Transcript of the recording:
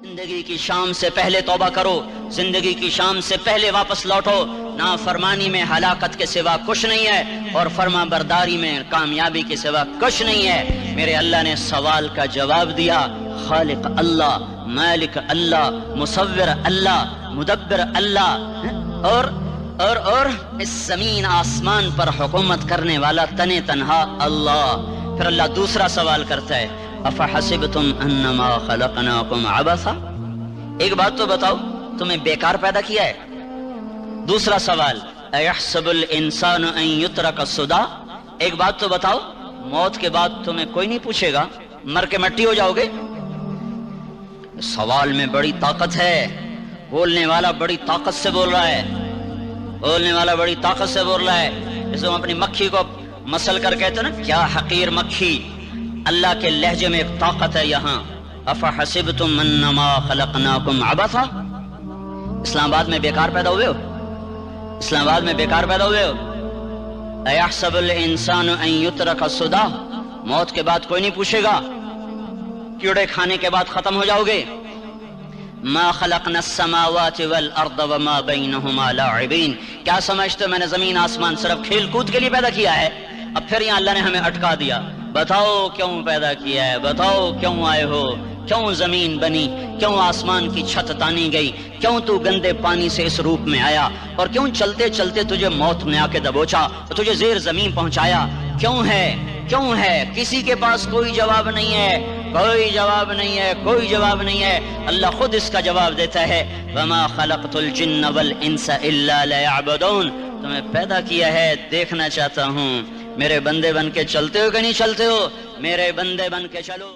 زندگی کی شام سے پہلے توبہ کرو، زندگی کی شام سے پہلے واپس لوٹو۔ نافرمانی میں ہلاکت کے سوا کچھ نہیں ہے، اور فرما برداری میں کامیابی کے سوا کچھ نہیں ہے۔ میرے اللہ نے سوال کا جواب دیا، خالق اللہ، مالک اللہ، مصور اللہ، مدبر اللہ، اور اس زمین آسمان پر حکومت کرنے والا تن تنہا اللہ۔ پھر اللہ دوسرا سوال کرتا ہے، افحسبتم انما خلقناکم عبثا، ایک بات تو بتاؤ، تمہیں بیکار پیدا کیا ہے؟ دوسرا سوال، ایحسب الانسان ان یترک سدی، ایک بات تو بتاؤ، موت کے بعد تمہیں کوئی نہیں پوچھے گا، مر کے مٹی ہو جاؤ گے؟ سوال میں بڑی طاقت ہے، بولنے والا بڑی طاقت سے بول رہا ہے، بولنے والا بڑی طاقت سے بول رہا ہے۔ جیسے ہم اپنی مکھی کو مسل کر کہتے ہیں نا، کیا حقیر مکھی، اللہ کے لہجے میں ایک طاقت ہے یہاں۔ افحسبتم انما خلقناکم عبثا، اسلام آباد میں بیکار پیدا ہوئے ہو؟ اسلام آباد میں بیکار پیدا ہوئے ہو؟ ایحسب الانسان ان یترک سدی، موت کے بعد کوئی نہیں پوچھے گا، کیڑے کھانے کے بعد ختم ہو جاؤ گے۔ ما خلقنا السماوات والارض وما بینہما لاعبین، کیا سمجھتے ہو میں نے زمین آسمان صرف کھیل کود کے لیے پیدا کیا ہے؟ اب پھر یہاں اللہ نے ہمیں اٹکا دیا، بتاؤ کیوں پیدا کیا ہے، بتاؤ کیوں آئے ہو، کیوں زمین بنی، کیوں آسمان کی چھت تانی گئی، کیوں تو گندے پانی سے اس روپ میں آیا، اور کیوں چلتے چلتے تجھے موت نے آ کے دبوچا، تجھے زیر زمین پہنچایا، کیوں ہے، کیوں ہے؟ کسی کے پاس کوئی جواب نہیں ہے، کوئی جواب نہیں ہے، کوئی جواب نہیں ہے۔ اللہ خود اس کا جواب دیتا ہے، وما خلقت الجن والانس الا لیعبدون، تمہیں پیدا کیا ہے، دیکھنا چاہتا ہوں میرے بندے بن کے چلتے ہو کہ نہیں چلتے ہو، میرے بندے بن کے چلو۔